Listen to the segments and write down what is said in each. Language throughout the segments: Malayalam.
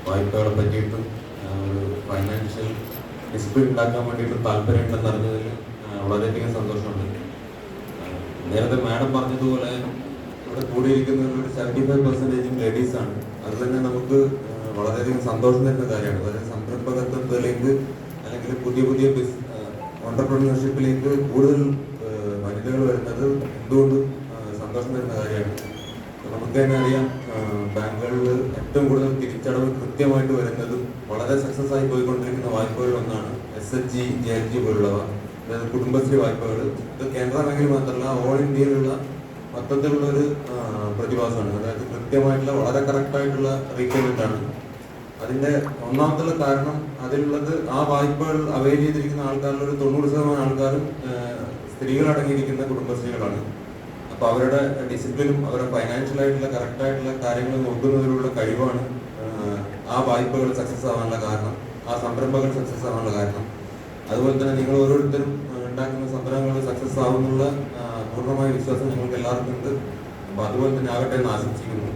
വായ്പകളെ പറ്റിയിട്ടും ഒരു ഫൈനാൻഷ്യൽ ഡിസിപ്ലിൻ ഉണ്ടാക്കാൻ വേണ്ടിയിട്ടും താല്പര്യമുണ്ടെന്ന് അറിഞ്ഞതിൽ വളരെയധികം സന്തോഷമുണ്ട്. നേരത്തെ മാഡം പറഞ്ഞതുപോലെ ഇവിടെ കൂടിയിരിക്കുന്നതിൽ ഒരു 75% ലേഡീസാണ്. അത് തന്നെ നമുക്ക് വളരെയധികം സന്തോഷം തരുന്ന കാര്യമാണ്. അതായത് സംരംഭകത്വത്തിലേക്ക് അല്ലെങ്കിൽ പുതിയ പുതിയ ഓണ്ടർപ്രണർഷിപ്പിലേക്ക് കൂടുതൽ വനിതകൾ വരുന്നത് എന്തുകൊണ്ടും സന്തോഷം തരുന്ന കാര്യമാണ്. നമുക്ക് തന്നെ അറിയാം, ബാങ്കുകളിൽ ഏറ്റവും കൂടുതൽ തിരിച്ചടവ് കൃത്യമായിട്ട് വരുന്നതും വളരെ സക്സസ് ആയി പോയിക്കൊണ്ടിരിക്കുന്ന വായ്പകളിൽ ഒന്നാണ് SHG, JLG പോലുള്ളവ, അതായത് കുടുംബശ്രീ വായ്പകൾ. ഇത് കേന്ദ്ര ബാങ്കിൽ മാത്രമല്ല, ഓൾ ഇന്ത്യയിലുള്ള മൊത്തത്തിലുള്ള ഒരു പ്രതിഭാസമാണ്. അതായത് കൃത്യമായിട്ടുള്ള വളരെ കറക്റ്റായിട്ടുള്ള റീപേയ്മെന്റ് ആണ്. അതിന്റെ ഒന്നാമത്തുള്ള കാരണം അതിലുള്ളത് ആ വായ്പകൾ അവൈൽ ചെയ്തിരിക്കുന്ന ആൾക്കാരിൽ ഒരു 90% ആൾക്കാരും സ്ത്രീകൾ അടങ്ങിയിരിക്കുന്ന കുടുംബശ്രീകളാണ്. അപ്പോൾ അവരുടെ ഡിസിപ്ലിനും അവരുടെ ഫൈനാൻഷ്യൽ ആയിട്ടുള്ള കറക്റ്റായിട്ടുള്ള കാര്യങ്ങൾ നോക്കുന്നതിലുള്ള കഴിവാണ് ആ വായ്പകൾ സക്സസ് ആവാനുള്ള കാരണം, ആ സംരംഭങ്ങൾ സക്സസ് ആവാനുള്ള കാരണം. അതുപോലെ തന്നെ നിങ്ങൾ ഓരോരുത്തരും ഉണ്ടാക്കുന്ന സംരംഭങ്ങൾ സക്സസ് ആവുന്നുള്ള പൂർണ്ണമായ വിശ്വാസം ഞങ്ങൾക്ക് എല്ലാവർക്കും ഉണ്ട്. അപ്പോൾ അതുപോലെ തന്നെ ആകട്ടെ എന്ന് ആശംസിക്കുന്നു.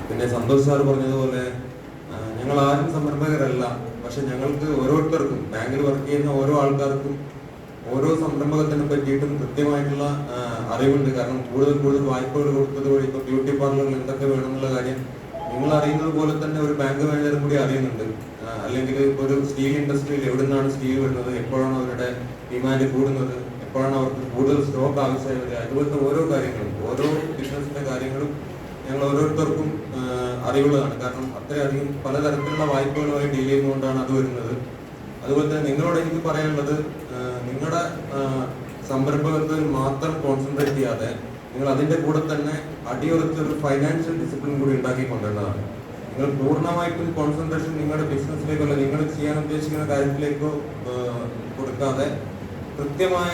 പിന്നെ സന്തോഷ് സാർ പറഞ്ഞതുപോലെ ഞങ്ങൾ ആരും സംരംഭകരല്ല, പക്ഷെ ഞങ്ങൾക്ക് ഓരോരുത്തർക്കും ബാങ്കിൽ വർക്ക് ചെയ്യുന്ന ഓരോ ആൾക്കാർക്കും ഓരോ സംരംഭകത്തിനെ പറ്റിയിട്ടും കൃത്യമായിട്ടുള്ള അറിവുണ്ട്. കാരണം കൂടുതൽ വായ്പകൾ കൊടുത്തത് വഴി ഇപ്പോൾ ബ്യൂട്ടി പാർലറിൽ എന്തൊക്കെ വേണമെന്നുള്ള കാര്യം നിങ്ങൾ അറിയുന്നത് പോലെ തന്നെ ഒരു ബാങ്ക് മാനേജറും കൂടി അറിയുന്നുണ്ട്. അല്ലെങ്കിൽ ഇപ്പോൾ ഒരു സ്റ്റീൽ ഇൻഡസ്ട്രിയിൽ എവിടെ നിന്നാണ് സ്റ്റീൽ വരുന്നത്, എപ്പോഴാണ് അവരുടെ ഡിമാൻഡ് കൂടുന്നത്, എപ്പോഴാണ് അവർക്ക് കൂടുതൽ സ്റ്റോക്ക് ആവശ്യമായി വരിക, അതുപോലത്തെ ഓരോ കാര്യങ്ങളും ഓരോ ബിസിനസിന്റെ കാര്യങ്ങളും ഞങ്ങൾ ഓരോരുത്തർക്കും അറിവുള്ളതാണ്. കാരണം അത്രയധികം പലതരത്തിലുള്ള വായ്പകളുമായി ഡീൽ ചെയ്യുന്നതുകൊണ്ടാണ് അത് വരുന്നത്. അതുപോലെ തന്നെ നിങ്ങളോട് എനിക്ക് പറയാനുള്ളത്, നിങ്ങളുടെ സംരംഭകത്തിൽ മാത്രം കോൺസെൻട്രേറ്റ് ചെയ്യാതെ നിങ്ങൾ അതിന്റെ കൂടെ തന്നെ അടിയുറച്ചൊരു ഫൈനാൻഷ്യൽ ഡിസിപ്ലിൻ കൂടി ഉണ്ടാക്കി കൊണ്ടുവരുന്നതാണ്. നിങ്ങൾ പൂർണ്ണമായിട്ടും കോൺസെൻട്രേഷൻ നിങ്ങളുടെ ബിസിനസ്സിലേക്കോ അല്ല നിങ്ങൾ ചെയ്യാൻ ഉദ്ദേശിക്കുന്ന കാര്യത്തിലേക്കോ കൊടുക്കാതെ കൃത്യമായ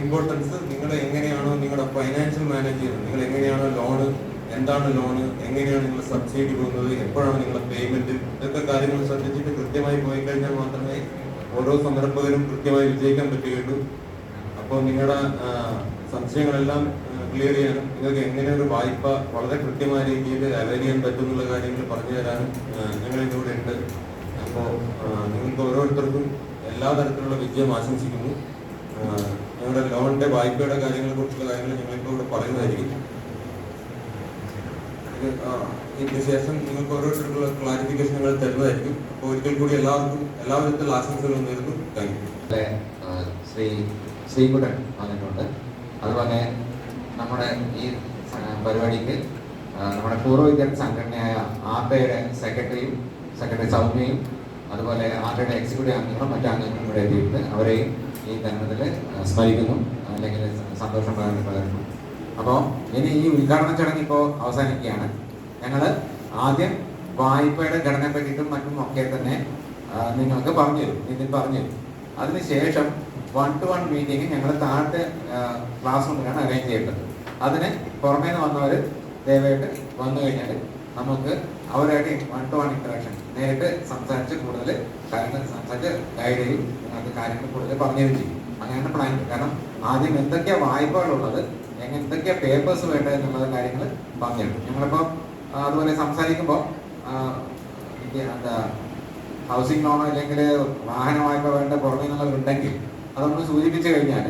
ഇമ്പോർട്ടൻസ് നിങ്ങൾ എങ്ങനെയാണോ നിങ്ങളുടെ ഫൈനാൻഷ്യൽ മാനേജ് ചെയ്യുന്നത്, നിങ്ങൾ എങ്ങനെയാണോ ലോണ്, എന്താണ് ലോണ്, എങ്ങനെയാണ് നിങ്ങൾ സബ്സിഡി പോകുന്നത്, എപ്പോഴാണ് നിങ്ങളുടെ പേയ്മെന്റ്, ഇതൊക്കെ കാര്യങ്ങൾ ശ്രദ്ധിച്ചിട്ട് കൃത്യമായി പോയി കഴിഞ്ഞാൽ മാത്രമേ ഓരോ സംരംഭകരും കൃത്യമായി വിജയിക്കാൻ പറ്റുകയുള്ളൂ. അപ്പോൾ നിങ്ങളുടെ സംശയങ്ങളെല്ലാം ക്ലിയർ ചെയ്യാനും നിങ്ങൾക്ക് എങ്ങനെ ഒരു വായ്പ വളരെ കൃത്യമായ രീതിയിൽ അവൈൽ ചെയ്യാൻ പറ്റുമെന്നുള്ള കാര്യങ്ങൾ പറഞ്ഞു തരാനും ഞങ്ങൾ ഇതിലൂടെ ഉണ്ട്. അപ്പോൾ നിങ്ങൾക്ക് ഓരോരുത്തർക്കും എല്ലാ തരത്തിലുള്ള വിജയം ആശംസിക്കുന്നു. ഞങ്ങളുടെ ലോണിന്റെ വായ്പയുടെ കാര്യങ്ങളെ കുറിച്ചുള്ള കാര്യങ്ങൾ ഞങ്ങളിപ്പോൾ ഇവിടെ പറയുന്നതായിരിക്കും. ഇതിന് ശേഷം നിങ്ങൾക്ക് ഓരോരുത്തർക്കുള്ള ക്ലാരിഫിക്കേഷൻ ഞങ്ങൾ തരുന്നതായിരിക്കും. അപ്പോൾ ഒരിക്കൽ കൂടി എല്ലാവർക്കും എല്ലാവിധത്തിലുള്ള ആശംസകളും നേരുന്നു. Thank you. ശ്രീകുട്ടൻ വന്നിട്ടുണ്ട്. അതുപോലെ നമ്മുടെ ഈ പരിപാടിക്ക് നമ്മുടെ പൂർവ്വ വിദ്യാർത്ഥി സംഘടനയായ ആർഡയുടെ സെക്രട്ടറി സൗമ്യയും അതുപോലെ ആർഡയുടെ എക്സിക്യൂട്ടീവ് അംഗങ്ങളും മറ്റു അംഗങ്ങളും ഇവിടെ എത്തിയിട്ട് അവരെയും ഈ തരുണത്തിൽ സ്മരിക്കുന്നു, അല്ലെങ്കിൽ സന്തോഷം പകരുന്നു. അപ്പോൾ ഇനി ഈ ഉദ്ഘാടന ചടങ്ങ് ഇപ്പോൾ അവസാനിക്കുകയാണ്. ഞങ്ങൾ ആദ്യം വായ്പയുടെ ഘടനയെ പറ്റിയിട്ടും മറ്റും ഒക്കെ തന്നെ നിങ്ങൾക്ക് പറഞ്ഞു തരും. അതിനുശേഷം 1-to-1 മീറ്റിംഗ് ഞങ്ങൾ താഴത്തെ ക്ലാസ് റൂമിലാണ് അറേഞ്ച് ചെയ്യേണ്ടത്. അതിന് പുറമേ നിന്ന് വന്നവർ ദയവായിട്ട് വന്നു കഴിഞ്ഞാൽ നമുക്ക് അവരായിട്ട് 1-to-1 ഇന്ററാക്ഷൻ നേരിട്ട് സംസാരിച്ച് കൂടുതൽ കാര്യങ്ങൾ സംസാരിച്ച് ഗൈഡ് ചെയ്യും, നിങ്ങൾക്ക് കാര്യങ്ങൾ കൂടുതൽ പറഞ്ഞു തരും ചെയ്യും. അങ്ങനെയാണ് പ്ലാൻ. കാരണം ആദ്യം എന്തൊക്കെയാണ് വായ്പകളുള്ളത്, എന്തൊക്കെയാണ് പേപ്പേഴ്സ് വേണ്ടത് എന്നുള്ള കാര്യങ്ങൾ പറഞ്ഞു തരും. ഞങ്ങളിപ്പോൾ അതുപോലെ സംസാരിക്കുമ്പോൾ എന്താ ഹൗസിംഗ് ലോണോ അല്ലെങ്കിൽ വാഹന വായ്പ വേണ്ട പുറമേ നിന്നുള്ളവരുണ്ടെങ്കിൽ അത് നമ്മൾ സൂചിപ്പിച്ചു കഴിഞ്ഞാൽ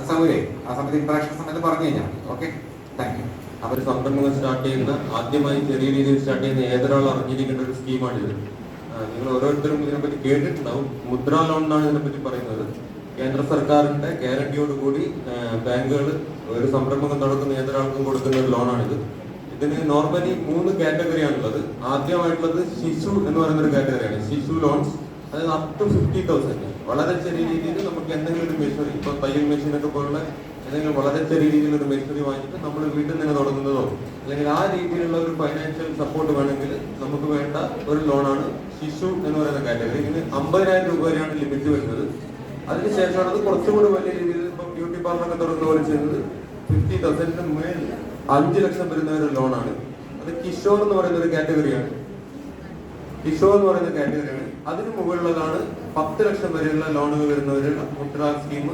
സൗകര്യം ആ സമയത്ത് ഇന്ററാക്ഷൻ സമയത്ത് പറഞ്ഞു കഴിഞ്ഞാൽ ഓക്കെ. Thank you. അവർ സംരംഭങ്ങൾ സ്റ്റാർട്ട് ചെയ്യുന്ന ആദ്യമായി ചെറിയ രീതിയിൽ സ്റ്റാർട്ട് ചെയ്യുന്ന ഏതൊരാൾ അറിഞ്ഞിരിക്കേണ്ട ഒരു സ്കീമാണിത്. നിങ്ങൾ ഓരോരുത്തരും ഇതിനെപ്പറ്റി കേട്ടിട്ടുണ്ടാവും. മുദ്രാ ലോൺ എന്നാണ് ഇതിനെപ്പറ്റി പറയുന്നത്. കേന്ദ്ര സർക്കാരിന്റെ ഗ്യാരണ്ടിയോടുകൂടി ബാങ്കുകൾ ഒരു സംരംഭം നടക്കുന്ന ഏതൊരാൾക്കും കൊടുക്കുന്ന ഒരു ലോണാണിത്. ഇതിന് നോർമലി 3 കാറ്റഗറിയാണുള്ളത്. ആദ്യമായിട്ടുള്ളത് ശിശു എന്ന് പറയുന്ന ഒരു കാറ്റഗറിയാണ്. ശിശു ലോൺസ്, അതായത് അപ് ടു 50,000. വളരെ ചെറിയ രീതിയിൽ നമുക്ക് എന്തെങ്കിലും ഒരു മെഷീനറി, ഇപ്പോൾ തയ്യൽ മെഷീനൊക്കെ പോലുള്ള എന്തെങ്കിലും വളരെ ചെറിയ രീതിയിൽ ഒരു മെഷീനറി വാങ്ങിയിട്ട് നമ്മൾ വീട്ടിൽ നിന്ന് തുടങ്ങുന്നതോ അല്ലെങ്കിൽ ആ രീതിയിലുള്ള ഒരു ഫൈനാൻഷ്യൽ സപ്പോർട്ട് വേണമെങ്കിൽ നമുക്ക് വേണ്ട ഒരു ലോണാണ് ശിശു എന്ന് പറയുന്ന കാറ്റഗറി. ഇതിന് 50,000 രൂപ വരെയാണ് ലിമിറ്റ് വരുന്നത്. അതിനുശേഷമാണ് അത് കുറച്ചുകൂടി വലിയ രീതിയിൽ ഇപ്പോൾ ബ്യൂട്ടി പാർലറൊക്കെ തുടങ്ങുന്ന പോലെ ചെയ്യുന്നത് 50,000 മേളിൽ 5 ലക്ഷം വരുന്ന ഒരു ലോണാണ്. അത് കിഷോർ എന്ന് പറയുന്ന ഒരു കാറ്റഗറിയാണ്. അതിന് മുകളിലുള്ളതാണ് 10 ലക്ഷം വരെയുള്ള ലോണുകൾ വരുന്നവരുള്ള മുദ്രാ സ്കീം.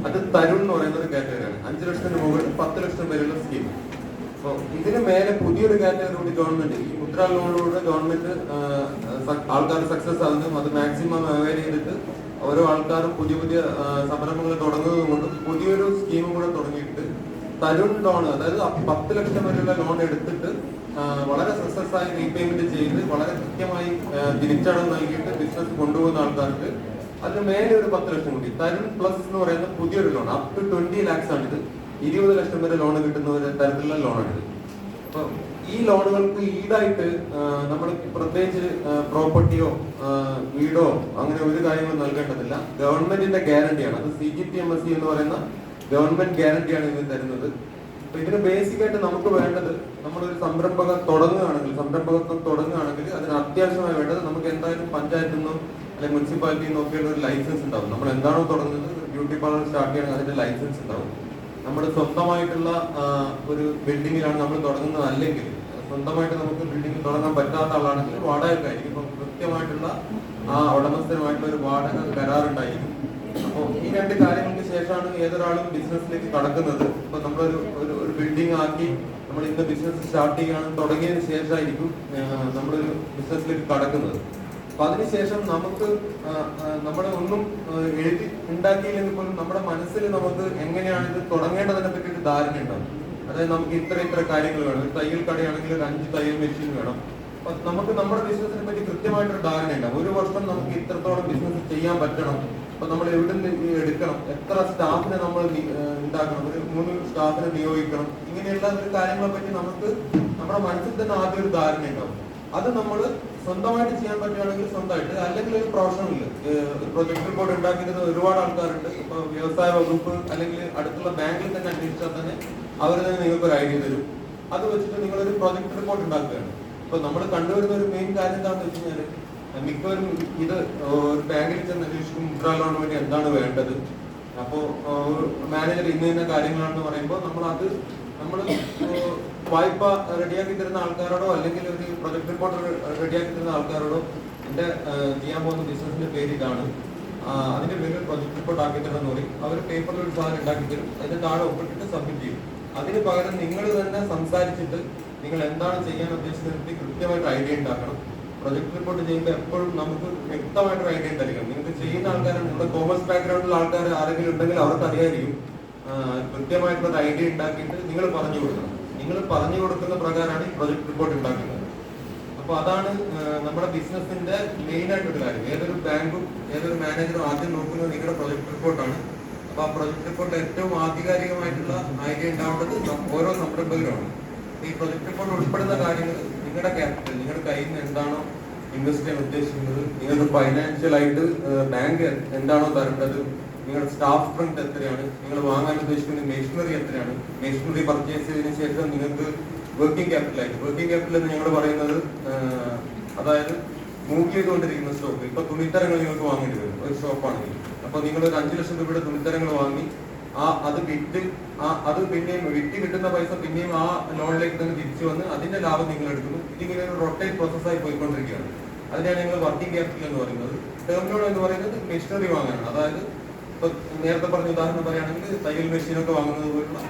അത് തരുൺ എന്ന് പറയുന്ന ഒരു കാറ്റഗറിയാണ്. 5 ലക്ഷത്തിന് മുകളിൽ 10 ലക്ഷം വരെയുള്ള സ്കീം. അപ്പോൾ ഇതിന് മേലെ പുതിയൊരു കാറ്റഗറി കൂടി ഗവൺമെന്റ്, ഈ മുദ്ര ലോണിലൂടെ ഗവൺമെന്റ് ആൾക്കാർ സക്സസ് ആകുന്നതും അത് മാക്സിമം അവെയർ ചെയ്തിട്ട് ഓരോ ആൾക്കാരും പുതിയ പുതിയ സംരംഭങ്ങൾ തുടങ്ങുന്നത് കൊണ്ട് പുതിയൊരു സ്കീമും കൂടെ തുടങ്ങിയിട്ട് തരുൺ ലോൺ, അതായത് 10 ലക്ഷം വരെയുള്ള ലോൺ എടുത്തിട്ട് വളരെ സക്സസ് ആയി റീപേയ്മെന്റ് ചെയ്ത് വളരെ കൃത്യമായി തിരിച്ചടവ് നൽകിയിട്ട് ബിസിനസ് കൊണ്ടുപോകുന്ന ആൾക്കാർക്ക് അതിന് മേലെ ഒരു 10 ലക്ഷം കൂടി തരുൺ പ്ലസ് എന്ന് പറയുന്ന പുതിയൊരു ലോൺ അപ് ടു 20 lakhs ആണിത്. 20 ലക്ഷം വരെ ലോൺ കിട്ടുന്ന ഒരു തരത്തിലുള്ള ലോണാണിത്. അപ്പൊ ഈ ലോണുകൾക്ക് ഈടായിട്ട് നമ്മൾ പ്രത്യേകിച്ച് പ്രോപ്പർട്ടിയോ വീടോ അങ്ങനെ ഒരു കാര്യങ്ങളും നൽകേണ്ടതില്ല. ഗവൺമെന്റിന്റെ ഗ്യാരണ്ടിയാണ്, അത് CGTMSE എന്ന് പറയുന്ന ഗവൺമെന്റ് ഗ്യാരണ്ടിയാണ് ഇത് തരുന്നത്. അപ്പൊ ഇതിന് ബേസിക് ആയിട്ട് നമുക്ക് വേണ്ടത്, നമ്മളൊരു സംരംഭകം തുടങ്ങുകയാണെങ്കിൽ അതിന് അത്യാവശ്യമായി വേണ്ടത് നമുക്ക് എന്തായാലും പഞ്ചായത്തിൽ നിന്നും അല്ലെങ്കിൽ മുനിസിപ്പാലിറ്റിയിൽ നിന്നും ഒക്കെയുള്ള ഒരു ലൈസൻസ് ഉണ്ടാവും. നമ്മൾ എന്താണോ തുടങ്ങുന്നത്, ബ്യൂട്ടി പാർലർ സ്റ്റാർട്ട് ചെയ്യണമെങ്കിൽ അതിന്റെ ലൈസൻസ് ഉണ്ടാവും. നമ്മൾ സ്വന്തമായിട്ടുള്ള ഒരു ബിൽഡിങ്ങിലാണ് നമ്മൾ തുടങ്ങുന്നത്, അല്ലെങ്കിൽ സ്വന്തമായിട്ട് നമുക്ക് ബിൽഡിംഗ് തുടങ്ങാൻ പറ്റാത്ത ആളാണെങ്കിൽ വാടകയ്ക്കായിരിക്കും. ഇപ്പം കൃത്യമായിട്ടുള്ള ആ ഉടമസ്ഥനുമായിട്ടുള്ള ഒരു വാടക കരാറുണ്ടായിരിക്കും. അപ്പോൾ ഈ 2 കാര്യങ്ങൾക്ക് ശേഷമാണ് ഏതൊരാളും ബിസിനസ്സിലേക്ക് കടക്കുന്നത്. ഇപ്പൊ നമ്മളൊരു ഒരു ബിൽഡിംഗ് ആക്കി നമ്മൾ ഇന്ന് ബിസിനസ് സ്റ്റാർട്ട് ചെയ്യുകയാണെന്ന് തുടങ്ങിയതിന് ശേഷമായിരിക്കും നമ്മളൊരു ബിസിനസ്സിലേക്ക് കടക്കുന്നത്. അപ്പൊ അതിനുശേഷം നമുക്ക് നമ്മുടെ ഒന്നും എഴുതി ഉണ്ടാക്കിയില്ലെങ്കിൽ പോലും നമ്മുടെ മനസ്സിൽ നമുക്ക് എങ്ങനെയാണ് ഇത് തുടങ്ങേണ്ടതിനെ പറ്റിയിട്ട് ധാരണ ഉണ്ടാവും. അതായത് നമുക്ക് ഇത്ര കാര്യങ്ങൾ വേണം. ഒരു തയ്യൽ കടയാണെങ്കിൽ ഒരു 5 തയ്യൽ മെഷീൻ വേണം. അപ്പൊ നമുക്ക് നമ്മുടെ ബിസിനസിനെ പറ്റി കൃത്യമായിട്ടൊരു ധാരണ ഉണ്ടാവും. ഒരു വർഷം നമുക്ക് ഇത്രത്തോളം ബിസിനസ് ചെയ്യാൻ പറ്റണം. അപ്പൊ നമ്മൾ എവിടെ നിന്ന് എടുക്കണം, എത്ര സ്റ്റാഫിനെ നമ്മൾ ഉണ്ടാക്കണം, ഒരു 3 സ്റ്റാഫിനെ നിയോഗിക്കണം, ഇങ്ങനെയുള്ള ഒരു കാര്യങ്ങളെ പറ്റി നമുക്ക് നമ്മുടെ മനസ്സിൽ തന്നെ ആദ്യം ഒരു ധാരണ ഉണ്ടാവും. അത് നമ്മൾ സ്വന്തമായിട്ട് ചെയ്യാൻ പറ്റുകയാണെങ്കിൽ സ്വന്തമായിട്ട്, അല്ലെങ്കിൽ ഒരു പ്രൊഫഷണൽ പ്രൊജക്ട് റിപ്പോർട്ട് ഉണ്ടാക്കിയിരുന്ന ഒരുപാട് ആൾക്കാരുണ്ട്. ഇപ്പൊ വ്യവസായ വകുപ്പ് അല്ലെങ്കിൽ അടുത്തുള്ള ബാങ്കിൽ തന്നെ അന്വേഷിച്ചാൽ തന്നെ അവർ തന്നെ നിങ്ങൾക്ക് ഒരു ഐഡിയ തരും. അത് വെച്ചിട്ട് നിങ്ങളൊരു പ്രൊജക്ട് റിപ്പോർട്ട് ഉണ്ടാക്കുകയാണ്. ഇപ്പൊ നമ്മൾ കണ്ടുവരുന്ന ഒരു മെയിൻ കാര്യം എന്താണെന്ന് വെച്ച് കഴിഞ്ഞാൽ, മിക്കവരും ഇത് ഒരു ബാങ്കിൽ ചെന്ന് അന്വേഷിക്കും മുദ്രാ ലോണിന് വേണ്ടി എന്താണ് വേണ്ടത്. അപ്പോൾ മാനേജർ ഇന്ന കാര്യങ്ങളാണെന്ന് പറയുമ്പോൾ നമ്മൾ വായ്പ റെഡിയാക്കി തരുന്ന ആൾക്കാരോടോ അല്ലെങ്കിൽ ഒരു പ്രൊജക്ട് റിപ്പോർട്ട് റെഡിയാക്കി തരുന്ന ആൾക്കാരോടോ എന്റെ ചെയ്യാൻ പോകുന്ന ബിസിനസിന്റെ പേര് ഇതാണ്, അതിന്റെ പേര് പ്രൊജക്ട് റിപ്പോർട്ട് ആക്കി തരണം എന്ന് പറയും. അവർ പേപ്പറിൽ ഒരു സാധനം ഉണ്ടാക്കി തരും, അതിന്റെ താഴെ ഒപ്പിട്ടിട്ട് സബ്മിറ്റ് ചെയ്യും. അതിന് പകരം നിങ്ങൾ തന്നെ സംസാരിച്ചിട്ട് നിങ്ങൾ എന്താണ് ചെയ്യാൻ ഉദ്ദേശിക്കുന്നത് കൃത്യമായിട്ട് ഐഡിയ ഉണ്ടാക്കണം. പ്രൊജക്ട് റിപ്പോർട്ട് ചെയ്യുമ്പോൾ എപ്പോഴും നമുക്ക് വ്യക്തമായിട്ടൊരു ഐഡിയ ഉണ്ടായിരിക്കണം. നിങ്ങൾക്ക് ചെയ്യുന്ന ആൾക്കാരാണ്, നിങ്ങളുടെ കോമേഴ്സ് ബാക്ക്ഗ്രൗണ്ടിലുള്ള ആൾക്കാർ ആരെങ്കിലും ഉണ്ടെങ്കിൽ അവർക്ക് അറിയായിരിക്കും. കൃത്യമായിട്ടുള്ള ഐഡിയ ഉണ്ടാക്കിയിട്ട് നിങ്ങൾ പറഞ്ഞു കൊടുക്കണം. നിങ്ങൾ പറഞ്ഞു കൊടുക്കുന്ന പ്രകാരമാണ് ഈ പ്രൊജക്ട് റിപ്പോർട്ട് ഉണ്ടാക്കുന്നത്. അപ്പൊ അതാണ് നമ്മുടെ ബിസിനസിന്റെ മെയിൻ ആയിട്ടൊരു കാര്യം. ഏതൊരു ബാങ്കും ഏതൊരു മാനേജറും ആദ്യം നോക്കുന്നത് നിങ്ങളുടെ പ്രൊജക്ട് റിപ്പോർട്ടാണ്. അപ്പൊ ആ പ്രൊജക്ട് റിപ്പോർട്ട് ഏറ്റവും ആധികാരികമായിട്ടുള്ള ഐഡിയ ഉണ്ടാവേണ്ടത് ഓരോ സംരംഭകരുമാണ്. ഈ പ്രൊജക്ട് റിപ്പോർട്ട് ഉൾപ്പെടുന്ന കാര്യങ്ങൾ നിങ്ങളുടെ ക്യാപിറ്റൽ, നിങ്ങളുടെ കയ്യിൽ നിന്ന് എന്താണോ ഇൻവെസ്റ്റ് ചെയ്യാൻ ഉദ്ദേശിക്കുന്നത്, നിങ്ങൾക്ക് ഫൈനാൻഷ്യൽ ആയിട്ട് ബാങ്ക് എന്താണോ തരേണ്ടത്, നിങ്ങളുടെ സ്റ്റാഫ് സ്ട്രെങ്ത് എത്രയാണ്, നിങ്ങൾ വാങ്ങാൻ ഉദ്ദേശിക്കുന്ന മെഷീനറി എത്രയാണ്, മെഷീനറി പർച്ചേസ് ചെയ്തതിനു ശേഷം നിങ്ങൾക്ക് വർക്കിംഗ് ക്യാപിറ്റൽ എന്ന് ഞങ്ങൾ പറയുന്നത്, അതായത് മൂവ് ചെയ്തുകൊണ്ടിരിക്കുന്ന സ്റ്റോക്ക്. ഇപ്പൊ തുണിത്തരങ്ങൾ നിങ്ങൾക്ക് വാങ്ങേണ്ടി വരും ഒരു ഷോപ്പാണെങ്കിൽ. അപ്പൊ നിങ്ങൾ ഒരു 5 ലക്ഷം രൂപയുടെ തുണിത്തരങ്ങൾ വാങ്ങി അത് പിന്നെയും വിറ്റ് കിട്ടുന്ന പൈസ പിന്നെയും ആ ലോണിലേക്ക് തന്നെ തിരിച്ചു വന്ന് അതിന്റെ ലാഭം നിങ്ങൾ എടുക്കുന്നു. ഇതിങ്ങനെ ഒരു റൊട്ടേറ്റ് പ്രോസസ്സായി പോയിക്കൊണ്ടിരിക്കുകയാണ്. അതിനാണ് ഞങ്ങൾ വർക്കിംഗ് ക്യാപിറ്റൽ എന്ന് പറയുന്നത്. ടേം ലോൺ എന്ന് പറയുന്നത് മെഷീനറി വാങ്ങാനാണ്. അതായത് ഇപ്പൊ നേരത്തെ പറഞ്ഞ ഉദാഹരണം പറയുകയാണെങ്കിൽ തയ്യൽ മെഷീനൊക്കെ വാങ്ങുന്നത് പോലുള്ള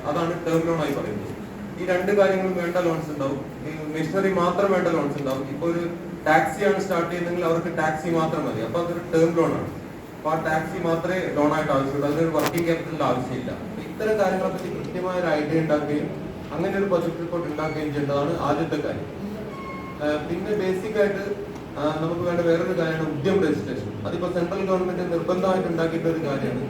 അതാണ് ടേം ലോൺ ആയി പറയുന്നത്. ഈ 2 കാര്യങ്ങളും വേണ്ട ലോൺസ് ഉണ്ടാവും. ഈ മെഷീനറി മാത്രം വേണ്ട ലോൺസ് ഉണ്ടാവും. ഇപ്പൊ ഒരു ടാക്സിയാണ് സ്റ്റാർട്ട് ചെയ്യുന്നതെങ്കിൽ അവർക്ക് ടാക്സി മാത്രം മതി. അപ്പൊ അതൊരു ടേം ലോൺ ആണ്. അപ്പൊ ആ ടാക്സി മാത്രമേ ലോണായിട്ട് ആവശ്യമുള്ളൂ, അതിനൊരു വർക്കിംഗ് ക്യാപിറ്റലിന്റെ ആവശ്യമില്ല. ഇത്തരം കാര്യങ്ങളെ പറ്റി കൃത്യമായ ഒരു ഐഡിയ ഉണ്ടാക്കുകയും അങ്ങനെ ഒരു പ്രൊജക്ട് റിപ്പോർട്ട് ഉണ്ടാക്കുകയും ചെയ്യേണ്ടതാണ് ആദ്യത്തെ കാര്യം. പിന്നെ ബേസിക് ആയിട്ട് നമുക്ക് വേണ്ട വേറൊരു കാര്യമാണ് ഉദ്യം രജിസ്ട്രേഷൻ. അതിപ്പോ സെൻട്രൽ ഗവൺമെന്റ് നിർബന്ധമായിട്ട് ഉണ്ടാക്കിയിട്ടുള്ള ഒരു കാര്യമാണ്.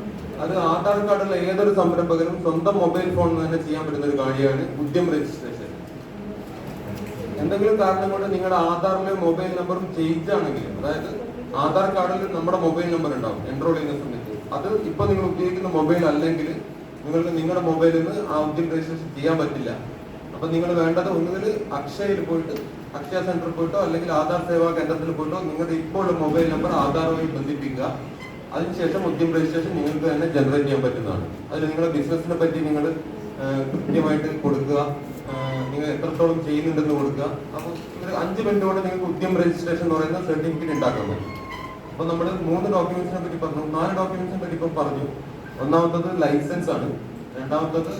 അത് ആധാർ കാർഡുള്ള ഏതൊരു സംരംഭകനും സ്വന്തം മൊബൈൽ ഫോണിൽ തന്നെ ചെയ്യാൻ പറ്റുന്ന ഒരു കാര്യമാണ് ഉദ്യം രജിസ്ട്രേഷൻ. എന്തെങ്കിലും കാരണം കൊണ്ട് നിങ്ങളുടെ ആധാറിലെ മൊബൈൽ നമ്പറും ചേഞ്ച് ആണെങ്കിൽ, അതായത് ആധാർ കാർഡിൽ നമ്മുടെ മൊബൈൽ നമ്പർ ഉണ്ടാവും എൻറോൾ ചെയ്യുന്ന സമയത്ത്, അത് ഇപ്പൊ നിങ്ങൾ ഉപയോഗിക്കുന്ന മൊബൈൽ അല്ലെങ്കിൽ നിങ്ങൾക്ക് നിങ്ങളുടെ മൊബൈലിൽ നിന്ന് ആ ഉദ്യം രജിസ്ട്രേഷൻ ചെയ്യാൻ പറ്റില്ല. അപ്പൊ നിങ്ങൾ വേണ്ടത് ഒന്നുകിൽ അക്ഷയയിൽ പോയിട്ട്, അക്ഷയ സെന്ററിൽ പോയിട്ടോ അല്ലെങ്കിൽ ആധാർ സേവാ കേന്ദ്രത്തിൽ പോയിട്ടോ നിങ്ങളുടെ ഇപ്പോൾ മൊബൈൽ നമ്പർ ആധാറുമായി ബന്ധിപ്പിക്കുക. അതിനുശേഷം ഉദ്യം രജിസ്ട്രേഷൻ നിങ്ങൾക്ക് തന്നെ ജനറേറ്റ് ചെയ്യാൻ പറ്റുന്നതാണ്. അതിൽ നിങ്ങളുടെ ബിസിനസിനെ പറ്റി നിങ്ങൾ കൃത്യമായിട്ട് കൊടുക്കുക, നിങ്ങൾ എത്രത്തോളം ചെയ്യുന്നുണ്ടെന്ന് കൊടുക്കുക. അപ്പോൾ ഒരു 5 മിനിറ്റ് കൊണ്ട് നിങ്ങൾക്ക് ഉദ്യം രജിസ്ട്രേഷൻ എന്ന് പറയുന്ന സർട്ടിഫിക്കറ്റ് ഉണ്ടാക്കാൻ പറ്റും. അപ്പൊ നമ്മൾ 3 ഡോക്യുമെന്റ്സിനെ പറ്റി പറഞ്ഞു, 4 ഡോക്യുമെന്റ്സിനെ പറ്റി ഇപ്പം പറഞ്ഞു. ഒന്നാമത്തത് ലൈസൻസ് ആണ്. രണ്ടാമത്തത്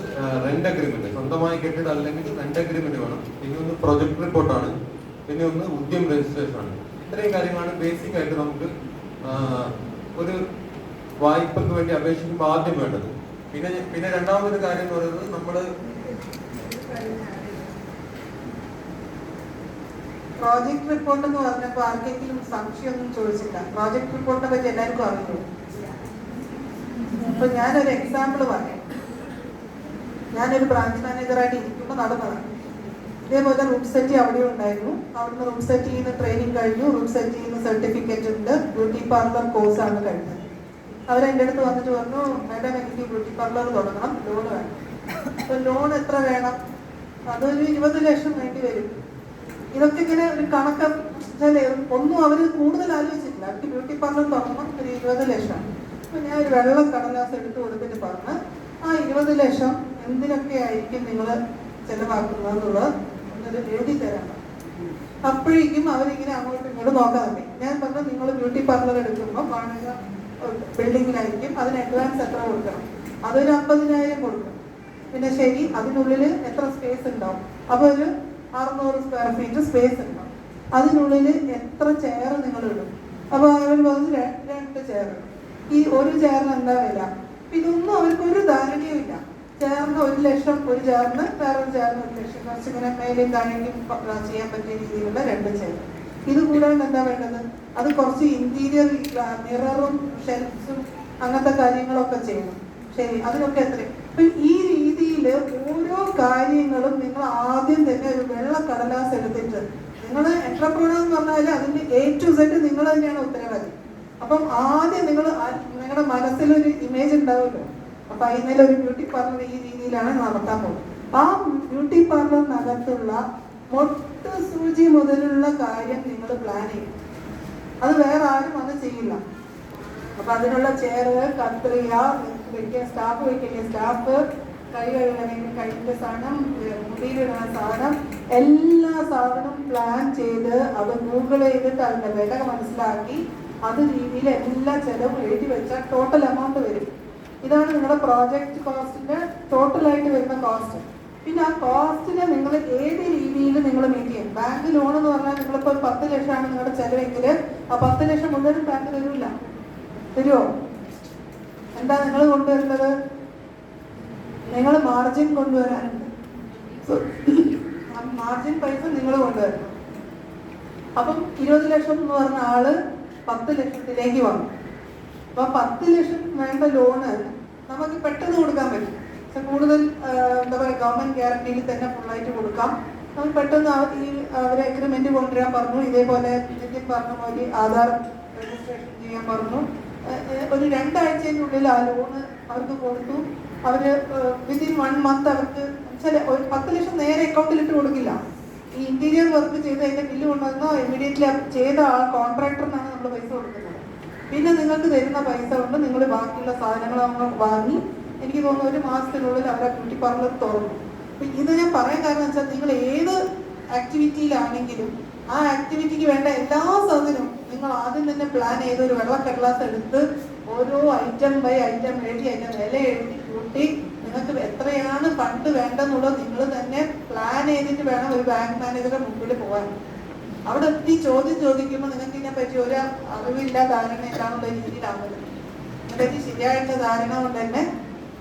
റെന്റ് അഗ്രിമെന്റ്, സ്വന്തമായി കെട്ടിടം അല്ലെങ്കിൽ റെന്റ് അഗ്രിമെന്റ് വേണം. പിന്നെ ഒന്ന് പ്രൊജക്ട് റിപ്പോർട്ടാണ്. പിന്നെ ഒന്ന് ഉദ്യം രജിസ്ട്രേഷൻ ആണ്. ഇത്രയും കാര്യങ്ങളാണ് ബേസിക് ആയിട്ട് നമുക്ക് ഒരു വായ്പക്ക് വേണ്ടി അപേക്ഷിക്കുമ്പോൾ ആദ്യം വേണ്ടത്. പിന്നെ രണ്ടാമതൊരു കാര്യം എന്ന് പറയുന്നത് നമ്മൾ പ്രോജക്ട് റിപ്പോർട്ട് എന്ന് പറഞ്ഞപ്പോൾ ആർക്കെങ്കിലും സംശയമൊന്നും ചോദിച്ചില്ല. പ്രോജക്ട് റിപ്പോർട്ടിനെ പറ്റി എല്ലാവർക്കും അറിയുമോ? അപ്പൊ ഞാനൊരു എക്സാമ്പിൾ പറയാം. ഞാനൊരു ബ്രാഞ്ച് മാനേജറായിട്ട് ഇരിക്കുമ്പോൾ നടന്നതാണ്. ഇതേപോലെ റൂട്ട് സെറ്റ് അവിടെ ഉണ്ടായിരുന്നു. അവിടുന്ന് റൂട്ട് സെറ്റ് ചെയ്യുന്ന ട്രെയിനിങ് കഴിഞ്ഞു. റൂട്ട് സെറ്റ് ചെയ്യുന്ന സർട്ടിഫിക്കറ്റ് ഉണ്ട്. ബ്യൂട്ടി പാർലർ കോഴ്സാണ് കഴിഞ്ഞത്. അവരെൻ്റെ അടുത്ത് വന്നിട്ട് പറഞ്ഞു, മാഡം എനിക്ക് ബ്യൂട്ടി പാർലർ തുടങ്ങണം, ലോൺ വേണം. അപ്പൊ ലോൺ എത്ര വേണം? അതൊരു 20 ലക്ഷം വേണ്ടി വരും. ഇതൊക്കെ ഇങ്ങനെ ഒരു കണക്ക് ഒന്നും അവർ കൂടുതൽ ആലോചിച്ചിട്ടില്ല. അവർക്ക് ബ്യൂട്ടി പാർലർ തുടങ്ങണം, ഒരു 20 ലക്ഷം. അപ്പൊ ഞാൻ ഒരു വെള്ള കടലാസ് എടുത്ത് കൊടുത്തിട്ട് പറഞ്ഞ്, ആ 20 ലക്ഷം എന്തിനൊക്കെ ആയിരിക്കും നിങ്ങൾ ചെലവാക്കുന്നത് എന്നുള്ളത് ഒന്നൊരു എഴുതി തരാം. അപ്പോഴേക്കും അവരിങ്ങനെ അങ്ങോട്ടും ഇങ്ങോട്ടും നോക്കാൻ തുടങ്ങി. ഞാൻ പറഞ്ഞു, നിങ്ങൾ ബ്യൂട്ടി പാർലർ എടുക്കുമ്പോൾ വാടക ബിൽഡിങ്ങിലായിരിക്കും, അതിന് അഡ്വാൻസ് എത്ര കൊടുക്കണം? അതൊരു 50,000 കൊടുക്കണം. പിന്നെ ശരി, അതിനുള്ളിൽ എത്ര സ്പേസ് ഉണ്ടാവും? അപ്പോൾ ഒരു 600 സ്ക്വയർ ഫീറ്റ് സ്പേസ് ഉണ്ടാവും. അതിനുള്ളിൽ എത്ര ചെയർ നിങ്ങൾ ഇടും? അപ്പോൾ അവർ പറഞ്ഞു 2 ചെയർ. ഈ ഒരു ചെയറിന് എന്താ വില? ഇതൊന്നും അവർക്കൊരു ധാരണയും ഇല്ല. ചെയറിന് 1 ലക്ഷം, ഒരു ചെയറിന് വേറൊരു ചെയറിന് 1 ലക്ഷം. കുറച്ച് ഇങ്ങനെ മേലെയും താഴേക്കും ചെയ്യാൻ പറ്റിയ രീതിയിലുള്ള 2 ചെയർ. ഇത് കൂടാണ്ട് എന്താ വേണ്ടത്? അത് കുറച്ച് ഇന്റീരിയർ മിററും ഷെൽഫ്സും അങ്ങനത്തെ കാര്യങ്ങളൊക്കെ ചെയ്യണം. ശരി, അതിനൊക്കെ എത്ര? അപ്പൊ ഈ രീതിയിൽ ഓരോ കാര്യങ്ങളും നിങ്ങൾ ആദ്യം തന്നെ ഒരു വെള്ള കടലാസ് എടുത്തിട്ട്, നിങ്ങൾ എന്റർപ്രണർ എന്ന് പറഞ്ഞാൽ അതിന്റെ A to Z നിങ്ങൾ തന്നെയാണ് ഉത്തരവാദി. അപ്പം ആദ്യം നിങ്ങളുടെ മനസ്സിലൊരു ഇമേജ് ഉണ്ടാവുമല്ലോ. അപ്പൊ അതിൽ ഒരു ബ്യൂട്ടി പാർലർ ഈ രീതിയിലാണ് നടത്താൻ പോകുന്നത്. ആ ബ്യൂട്ടി പാർലറിനകത്തുള്ള മൊട്ട് സൂചി മുതലുള്ള കാര്യം നിങ്ങൾ പ്ലാൻ ചെയ്യും. അത് വേറെ ആരും അത് ചെയ്യില്ല. അപ്പൊ അതിനുള്ള ചെയർ, കത്രിക വെക്കാൻ സ്റ്റാഫ്, വെക്കുന്ന സ്റ്റാഫ്, കൈ കഴുകണമെങ്കിൽ കൈൻ്റെ സാധനം, മുടിയിലിടുന്ന സാധനം, എല്ലാ സാധനവും പ്ലാൻ ചെയ്ത് അത് ഗൂഗിൾ ചെയ്തിട്ട് അതിന്റെ വില മനസ്സിലാക്കി അത് രീതിയിൽ എല്ലാ ചെലവും എഴുതി വെച്ചാൽ ടോട്ടൽ എമൗണ്ട് വരും. ഇതാണ് നിങ്ങളുടെ പ്രോജക്റ്റ് കോസ്റ്റിന്റെ ടോട്ടലായിട്ട് വരുന്ന കോസ്റ്റ്. പിന്നെ ആ കോസ്റ്റിനെ നിങ്ങൾ ഏത് രീതിയിൽ നിങ്ങൾ മീറ്റ് ചെയ്യും. ബാങ്ക് ലോൺ എന്ന് പറഞ്ഞാൽ നിങ്ങളിപ്പോൾ 10 ലക്ഷമാണ് നിങ്ങളുടെ ചെലവെങ്കിൽ ആ 10 ലക്ഷം മുഴുവനും ബാങ്ക് തരില്ല. തരുമോ? എന്താ നിങ്ങൾ കൊണ്ടുവരുന്നത്? നിങ്ങൾ മാർജിൻ കൊണ്ടുവരാനുണ്ട്. മാർജിൻ പൈസ നിങ്ങൾ കൊണ്ടുവരണം. അപ്പം 20 ലക്ഷം എന്ന് പറഞ്ഞ ആള് 10 ലക്ഷത്തിലേക്ക് വന്നു. അപ്പൊ 10 ലക്ഷം വേണ്ട ലോണ് നമുക്ക് പെട്ടെന്ന് കൊടുക്കാൻ പറ്റും. പക്ഷെ കൂടുതൽ എന്താ പറയുക, ഗവൺമെന്റ് ഗ്യാരണ്ടിയിൽ തന്നെ ഫുള്ളായിട്ട് കൊടുക്കാം. നമുക്ക് പെട്ടെന്ന് അവരെ എഗ്രിമെന്റ് കൊണ്ടുവരാൻ പറഞ്ഞു. ഇതേപോലെ നിതിൻ പറഞ്ഞ പോലെ ആധാർ രജിസ്ട്രേഷൻ ചെയ്യാൻ പറഞ്ഞു. ഒരു 2 ആഴ്ചയ്ക്കുള്ളിൽ ആ ലോണ് അവർക്ക് കൊടുത്തു. അവര് വിത്തിൻ 1 മന്ത് അവർക്ക് ഒരു 10 ലക്ഷം നേരെ അക്കൗണ്ടിലിട്ട് കൊടുക്കില്ല. ഈ ഇന്റീരിയർ വർക്ക് ചെയ്ത് അതിന്റെ ബില്ല് കൊണ്ടുവന്നോ ഇമ്മീഡിയറ്റ്ലി ചെയ്ത ആ കോൺട്രാക്ടറിനാണ് നമ്മൾ പൈസ കൊടുക്കുന്നത്. പിന്നെ നിങ്ങൾക്ക് തരുന്ന പൈസ കൊണ്ട് നിങ്ങൾ ബാക്കിയുള്ള സാധനങ്ങൾ വാങ്ങി, എനിക്ക് തോന്നുന്നു 1 മാസത്തിനുള്ളിൽ അവരെ ബ്യൂട്ടി പാർലർ തുറന്നു. അപ്പൊ ഇത് ഞാൻ പറയാൻ കാരണം വെച്ചാൽ, നിങ്ങൾ ഏത് ആക്ടിവിറ്റിയിലാണെങ്കിലും ആ ആക്ടിവിറ്റിക്ക് വേണ്ട എല്ലാ സാധനവും നിങ്ങൾ ആദ്യം തന്നെ പ്ലാൻ ചെയ്ത് ഒരു വെള്ള കടലാസ് എടുത്ത് ഓരോ ഐറ്റം ബൈ ഐറ്റം എഴുതി അതിന്റെ വില എഴുതി കൂട്ടി നിങ്ങൾക്ക് എത്രയാണ് ഫണ്ട് വേണ്ടെന്നുള്ളത് നിങ്ങൾ തന്നെ പ്ലാൻ ചെയ്തിട്ട് വേണം ഒരു ബാങ്ക് മാനേജറുടെ മുമ്പിൽ പോകാൻ. അവിടെ എത്തി ചോദ്യം ചോദിക്കുമ്പോൾ നിങ്ങൾക്ക് ഇതിനെ പറ്റി ഒരു അറിവില്ല, ധാരണ ഇല്ലാന്നുള്ള രീതിയിലാവുന്നത്. ഇതിനെപ്പറ്റി ശരിയായിട്ടുള്ള ധാരണ കൊണ്ട് തന്നെ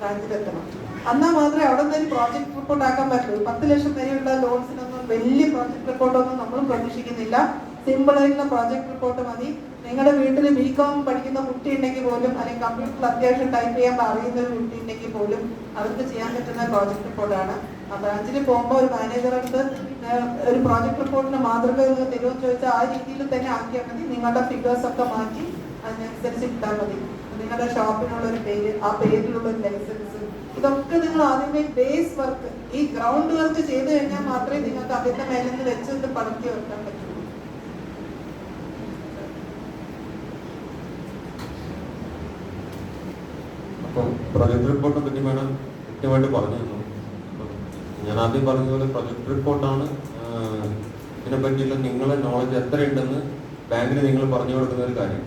രാജ്യത്തെത്തണം. എന്നാൽ മാത്രമേ അവിടെ നിന്ന് ഒരു പ്രോജക്ട് റിപ്പോർട്ട് ആക്കാൻ പറ്റുള്ളൂ. 10 ലക്ഷം വരെയുള്ള ലോൺസിനൊന്നും വലിയ പ്രോജക്ട് റിപ്പോർട്ടൊന്നും നമ്മളും പ്രതീക്ഷിക്കുന്നില്ല. സിമ്പിൾ ആയിട്ടുള്ള പ്രോജക്ട് റിപ്പോർട്ട് മതി. നിങ്ങളുടെ വീട്ടിൽ BCom പഠിക്കുന്ന കുട്ടി ഉണ്ടെങ്കിൽ പോലും, അല്ലെങ്കിൽ കമ്പ്യൂട്ടറിൽ അത്യാവശ്യം ടൈപ്പ് ചെയ്യാൻ അറിയുന്ന ഒരു കുട്ടി ഉണ്ടെങ്കിൽ പോലും അവർക്ക് ചെയ്യാൻ പറ്റുന്ന പ്രോജക്ട് റിപ്പോർട്ടാണ്. ആ ബ്രാഞ്ചിൽ പോകുമ്പോൾ ഒരു മാനേജറടുത്ത് ഒരു പ്രോജക്ട് റിപ്പോർട്ടിന്റെ മാതൃക തരുമെന്ന് ചോദിച്ചാൽ ആ രീതിയിൽ തന്നെ ആക്കിയാൽ മതി. നിങ്ങളുടെ ഫിഗേഴ്സ് ഒക്കെ മാറ്റി അതിനനുസരിച്ച് ഇട്ടാൽ മതി. നിങ്ങളുടെ ഷോപ്പിനുള്ള ഒരു പേര്, ആ പേരിലുള്ള ഒരു ലൈസൻസ്, ഇതൊക്കെ നിങ്ങൾ ആദ്യമേ ബേസ് വർക്ക്, ഈ ഗ്രൗണ്ട് വർക്ക് ചെയ്ത് കഴിഞ്ഞാൽ മാത്രമേ നിങ്ങൾക്ക് അതിന്റെ മേലെ നിന്ന് വെച്ചിട്ട് പടക്കി വെക്കാൻ പറ്റുള്ളൂ. അപ്പോൾ പ്രൊജക്ട് റിപ്പോർട്ടിനെ പറ്റി വേണം കൃത്യമായിട്ട് പറഞ്ഞു തന്നു. ഞാൻ ആദ്യം പറഞ്ഞതുപോലെ പ്രൊജക്ട് റിപ്പോർട്ടാണ് ഇതിനെ പറ്റിയുള്ള നിങ്ങളെ നോളജ് എത്രയുണ്ടെന്ന് ബാങ്കിന് നിങ്ങൾ പറഞ്ഞു കൊടുക്കുന്ന ഒരു കാര്യം.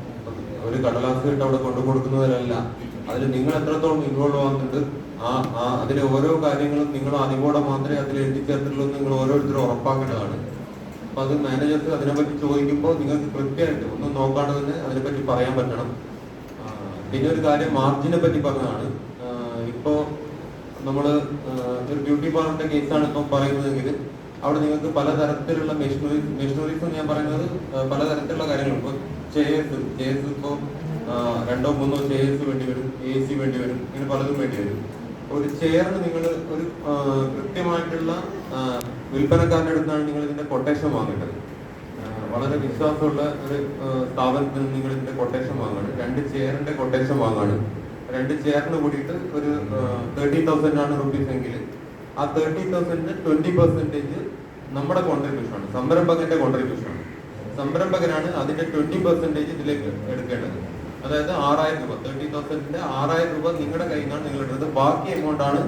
ഒരു കടലാസ് ഇട്ട് അവിടെ കൊണ്ടു കൊടുക്കുന്നതിലല്ല, അതിൽ നിങ്ങൾ എത്രത്തോളം ഇൻവോൾവ് ആകുന്നുണ്ട് അതിലെ ഓരോ കാര്യങ്ങളും നിങ്ങൾ അറിവോടെ മാത്രമേ അതിൽ എത്തിച്ചേർത്തുള്ളൂ എന്ന് നിങ്ങൾ ഓരോരുത്തരും ഉറപ്പാക്കേണ്ടതാണ്. അപ്പൊ അത് മാനേജർക്ക് അതിനെപ്പറ്റി ചോദിക്കുമ്പോൾ നിങ്ങൾക്ക് കൃത്യമായിട്ട് ഒന്നും നോക്കാണ്ട് തന്നെ അതിനെപ്പറ്റി പറയാൻ പറ്റണം. പിന്നെ ഒരു കാര്യം മാർജിനെ പറ്റി പറഞ്ഞതാണ്. ഇപ്പോ നമ്മള് ഒരു ബ്യൂട്ടി പാർലറിന്റെ കേസാണ് ഇപ്പൊ പറയുന്നതെങ്കിൽ അവിടെ നിങ്ങൾക്ക് പലതരത്തിലുള്ള മെഷീനറീസ് ഞാൻ പറയുന്നത് പലതരത്തിലുള്ള കാര്യങ്ങൾ. ഇപ്പൊ ചെയർസ് ഇപ്പോ 2-3 ചെയർസ് വേണ്ടി വരും, AC വേണ്ടി വരും, ഇങ്ങനെ പലതും വേണ്ടി വരും. ഒരു ചെയറിന് നിങ്ങൾ ഒരു കൃത്യമായിട്ടുള്ള വിൽപ്പനക്കാരൻ്റെ അടുത്താണ് നിങ്ങൾ ഇതിന്റെ കൊട്ടേഷൻ വാങ്ങേണ്ടത്. വളരെ വിശ്വാസമുള്ള ഒരു സ്ഥാപനത്തിൽ നിന്ന് നിങ്ങൾ ഇതിന്റെ കൊട്ടേഷൻ വാങ്ങാണ്. 2 ചെയറിന്റെ കൊട്ടേഷൻ വാങ്ങാണ്. 2 ചെയറിന് കൂടിയിട്ട് ഒരു 30,000 ആണ് റുപ്പീസ് എങ്കിൽ ആ 30,000 20% നമ്മുടെ കോൺട്രിബ്യൂഷൻ ആണ്, സംരംഭകന്റെ കോൺട്രിബ്യൂഷൻ ആണ്. സംരംഭകനാണ് അതിന്റെ 20% ഇതിലേക്ക് എടുക്കേണ്ടത്. അതായത് 6,000 രൂപ, 30,000-ന്റെ 6,000 രൂപ നിങ്ങളുടെ കയ്യിൽ നിന്നാണ് നിങ്ങൾ എടുത്തത്. ബാക്കി എമൗണ്ട് ആണ്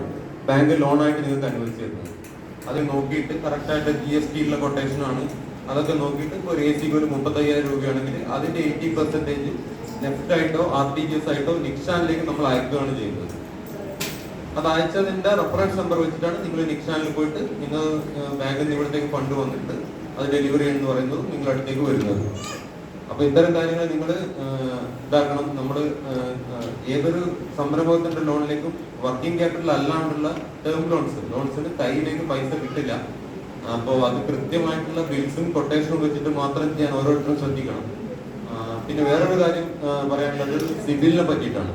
ബാങ്ക് ലോണായിട്ട് നിങ്ങൾക്ക് അനുവദിച്ചു തരുന്നത്. അത് നോക്കിയിട്ട് കറക്റ്റായിട്ട് GST ഉള്ള കൊട്ടേഷൻ ആണ്. അതൊക്കെ നോക്കിയിട്ട് ഇപ്പോൾ ഒരു AC ഒരു 35,000 രൂപയാണെങ്കിൽ അതിന്റെ 80% നെഫ്റ്റ് ആയിട്ടോ RTGS ആയിട്ടോ നിക്ഷാനിലേക്ക് നമ്മൾ അയക്കുകയാണ് ചെയ്യുന്നത്. അത് അയച്ചതിന്റെ റെഫറൻസ് നമ്പർ വെച്ചിട്ടാണ് നിങ്ങൾ നിക്ഷാനിൽ പോയിട്ട് നിങ്ങൾ ബാങ്കിൽ നിന്ന് ഇവിടത്തേക്ക് ഫണ്ട് വന്നിട്ട് അത് ഡെലിവറി എന്ന് പറയുന്നത് നിങ്ങളുടെ അടുത്തേക്ക് വരുന്നത്. അപ്പൊ ഇത്തരം കാര്യങ്ങൾ നിങ്ങൾ ഇതാക്കണം. നമ്മൾ ഏതൊരു സംരംഭത്തിന്റെ ലോണിലേക്കും വർക്കിംഗ് ക്യാപിറ്റൽ അല്ലാണ്ടുള്ള ടേം ലോൺസിന് കയ്യിലേക്ക് പൈസ കിട്ടില്ല. അപ്പോൾ അത് കൃത്യമായിട്ടുള്ള ബിൽസും കൊട്ടേഷനും വെച്ചിട്ട് മാത്രം ചെയ്യാൻ ഓരോരുത്തരും ശ്രദ്ധിക്കണം. പിന്നെ വേറൊരു കാര്യം പറയാനുള്ളത് സിബിലിനെ പറ്റിയിട്ടാണ്.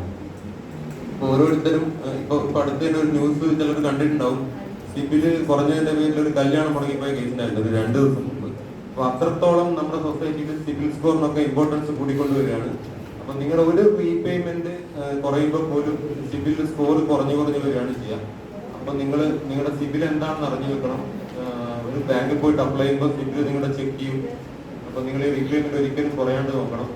ഇപ്പൊ ഓരോരുത്തരും ഇപ്പൊ അടുത്തതിന്റെ ഒരു ന്യൂസ് ചിലർ കണ്ടിട്ടുണ്ടാവും. സിബില് കുറഞ്ഞതിന്റെ പേരിൽ ഒരു കല്യാണം മുടങ്ങിപ്പോയ കേസുണ്ടായിരുന്നു ഒരു 2 ദിവസം മുമ്പ്. അപ്പൊ അത്രത്തോളം നമ്മുടെ സൊസൈറ്റിയിൽ സിബിൽ സ്കോറിനൊക്കെ ഇമ്പോർട്ടൻസ് കൂടിക്കൊണ്ടുവരികയാണ്. അപ്പൊ നിങ്ങളുടെ ഒരു റീപേയ്മെന്റ് കുറയുമ്പോൾ പോലും സിബിൽ സ്കോർ കുറഞ്ഞു വരികയാണ് ചെയ്യുക. അപ്പൊ നിങ്ങളുടെ സിബിൽ എന്താണെന്ന് അറിഞ്ഞു വെക്കണം. ഒരു ബാങ്കിൽ പോയിട്ട് അപ്ലൈ ചെയ്യുമ്പോൾ സിബിൽ നിങ്ങളുടെ ചെക്ക് ചെയ്യും. അപ്പൊ നിങ്ങൾ ഈ റീപേയ്മെന്റ് ഒരിക്കലും കുറയാണ്ട് നോക്കണം.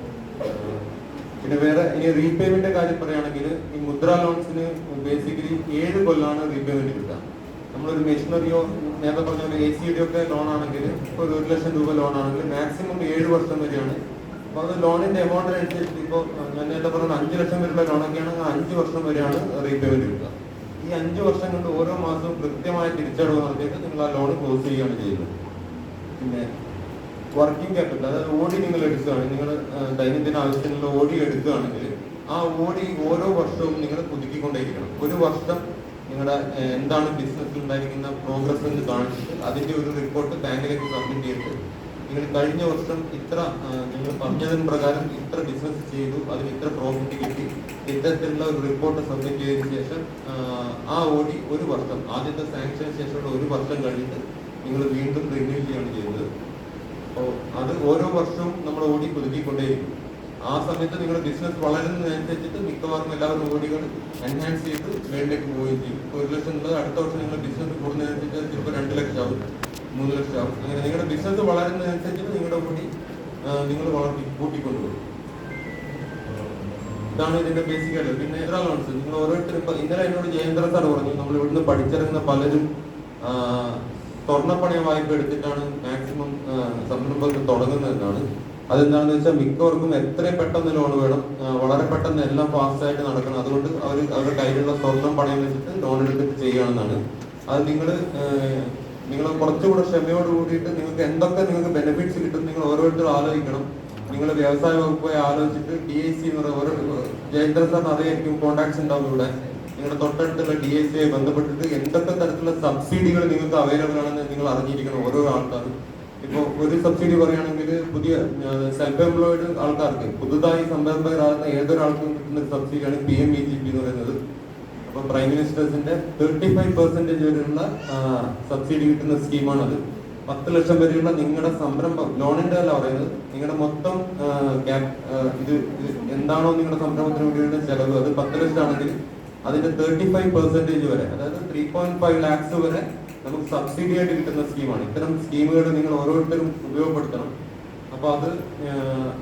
പിന്നെ വേറെ ഈ റീപേയ്മെന്റിന്റെ കാര്യം പറയുകയാണെങ്കിൽ ഈ മുദ്ര ലോൺസിന് ബേസിക്കലി 7 കൊല്ലാണ് റീപേയ്മെന്റ് കിട്ടുക. നമ്മളൊരു മെഷീനറിയോ നേരത്തെ പറഞ്ഞ പോലെ AC-യുടെ ഒക്കെ ലോൺ ആണെങ്കിൽ ഇപ്പോൾ 1 ലക്ഷം രൂപ ലോൺ ആണെങ്കിൽ മാക്സിമം 7 വർഷം വരെയാണ്. അപ്പൊ അത് ലോണിന്റെ എമൗണ്ടിനനുസരിച്ച് ഇപ്പോൾ ഞാൻ നേരത്തെ പറഞ്ഞ 5 ലക്ഷം വരെയുള്ള ലോണൊക്കെ ആണെങ്കിൽ 5 വർഷം വരെയാണ് റീപേയ്മെന്റ് കിട്ടുക. ഈ 5 വർഷം കൊണ്ട് ഓരോ മാസവും കൃത്യമായ തിരിച്ചടവ് നടത്തിയിട്ട് നിങ്ങൾ ആ ലോൺ ക്ലോസ് ചെയ്യുകയാണ് ചെയ്യുന്നത്. പിന്നെ വർക്കിംഗ് ക്യാപിറ്റൽ, അതായത് OD നിങ്ങൾ എടുക്കുകയാണ്, നിങ്ങൾ ദൈനംദിന ആവശ്യത്തിനുള്ള OD എടുക്കുകയാണെങ്കിൽ ആ OD ഓരോ വർഷവും നിങ്ങൾ പുതുക്കിക്കൊണ്ടേയിരിക്കണം. ഒരു വർഷം നിങ്ങളുടെ എന്താണ് ബിസിനസ്സിൽ ഉണ്ടായിരിക്കുന്ന പ്രോഗ്രസ് എന്ന് കാണിച്ചിട്ട് അതിന്റെ ഒരു റിപ്പോർട്ട് ബാങ്കിലേക്ക് സബ്മിറ്റ് ചെയ്തിട്ട് നിങ്ങൾ കഴിഞ്ഞ വർഷം ഇത്ര നിങ്ങൾ പറഞ്ഞതിന് പ്രകാരം ഇത്ര ബിസിനസ് ചെയ്തു, അതിന് ഇത്ര പ്രോഫിറ്റ് കിട്ടി, ഇത്തരത്തിലുള്ള ഒരു റിപ്പോർട്ട് സബ്മിറ്റ് ചെയ്തതിനു ശേഷം ആ OD ഒരു വർഷം, ആദ്യത്തെ സാങ്ഷന് ശേഷമുള്ള ഒരു വർഷം കഴിഞ്ഞിട്ട് നിങ്ങൾ വീണ്ടും റിന്യൂ ചെയ്യുകയാണ് ചെയ്യുന്നത്. അപ്പോൾ അത് ഓരോ വർഷവും നമ്മൾ OD പുതുക്കിക്കൊണ്ടേയിരിക്കും. ആ സമയത്ത് നിങ്ങളുടെ ബിസിനസ് വളരുന്നതിനനുസരിച്ചിട്ട് മിക്കവാറും എല്ലാവരും OD-കൾ എൻഹാൻസ് ചെയ്ത് മേളിലേക്ക് പോവുകയും ചെയ്യും. 1 ലക്ഷം ഉള്ളത് അടുത്ത വർഷം നിങ്ങളുടെ ബിസിനസ് കൂടുന്നതിനനുസരിച്ച് ചിലപ്പോൾ 2 ലക്ഷം ആവും, 3 ലക്ഷം ആവും. അങ്ങനെ നിങ്ങളുടെ ബിസിനസ് വളരുന്നതിനനുസരിച്ചിട്ട് നിങ്ങളുടെ OD നിങ്ങൾ കൂട്ടിക്കൊണ്ടുപോകും. ഇതാണ് ഇതിന്റെ ബേസിക് ആയിട്ട്. പിന്നെ മുദ്ര ലോൺസ് നിങ്ങൾ ഓരോരുത്തരും ഇപ്പൊ ഇന്നലെ എന്നോട് ജയേന്ദ്ര സാർ പറഞ്ഞു, നമ്മൾ ഇവിടുന്ന് പഠിച്ചിറങ്ങുന്ന പലരും സ്വർണ്ണപ്പണയ വായ്പ എടുത്തിട്ടാണ് മാക്സിമം സംരംഭങ്ങൾ തുടങ്ങുന്നതെന്നാണ്. അതെന്താണെന്ന് വെച്ചാൽ മിക്കവർക്കും എത്രയും പെട്ടെന്ന് ലോൺ വേണം, വളരെ പെട്ടെന്ന് എല്ലാം ഫാസ്റ്റ് ആയിട്ട് നടക്കണം. അതുകൊണ്ട് അവരുടെ കയ്യിലുള്ള സ്വർണം പണയം വെച്ചിട്ട് ലോൺ എടുത്തിട്ട് ചെയ്യുകയാണെന്നാണ്. അത് നിങ്ങൾ കുറച്ചുകൂടെ ക്ഷമയോട് കൂടിയിട്ട് നിങ്ങൾക്ക് എന്തൊക്കെ നിങ്ങൾക്ക് ബെനിഫിറ്റ്സ് കിട്ടും നിങ്ങൾ ഓരോരുത്തരും ആലോചിക്കണം. നിങ്ങൾ വ്യവസായ വകുപ്പുമായി ആലോചിച്ചിട്ട് DIC എന്ന് പറയുന്ന ജയേന്ദ്ര സാറിന് അറിയായിരിക്കും, കോൺടാക്ട്സ് ഉണ്ടാവും ഇവിടെ. നിങ്ങളുടെ തൊട്ടടുത്തുള്ള DIC-യുമായി ബന്ധപ്പെട്ടിട്ട് എന്തൊക്കെ തരത്തിലുള്ള സബ്സിഡികൾ നിങ്ങൾക്ക് അവൈലബിൾ ആണെന്ന് നിങ്ങൾ അറിഞ്ഞിരിക്കണം ഓരോ ആൾക്കാരും. ഇപ്പോൾ ഒരു സബ്സിഡി പറയുകയാണെങ്കിൽ പുതിയ സെൽഫ് എംപ്ലോയിഡ് ആൾക്കാർക്ക്, പുതുതായി സംരംഭകരാകുന്ന ഏതൊരാൾക്കും കിട്ടുന്ന സബ്സിഡിയാണ് PMEGP എന്ന് പറയുന്നത്. അപ്പൊ പ്രൈം മിനിസ്റ്റേഴ്സിന്റെ 35% വരെയുള്ള സബ്സിഡി കിട്ടുന്ന സ്കീമാണത്. 10 ലക്ഷം വരെയുള്ള നിങ്ങളുടെ സംരംഭം, ലോണിന്റെ അല്ല പറയുന്നത്, നിങ്ങളുടെ മൊത്തം ഇത് എന്താണോ നിങ്ങളുടെ സംരംഭത്തിന് വേണ്ടിയുള്ള ചെലവ്, അത് 10 ലക്ഷം ആണെങ്കിൽ അതിന്റെ 35% വരെ, അതായത് 3.5 lakhs വരെ നമുക്ക് സബ്സിഡി ആയിട്ട് കിട്ടുന്ന സ്കീമാണ്. ഇത്തരം സ്കീമുകൾ നിങ്ങൾ ഓരോരുത്തരും ഉപയോഗപ്പെടുത്തണം. അപ്പൊ അത്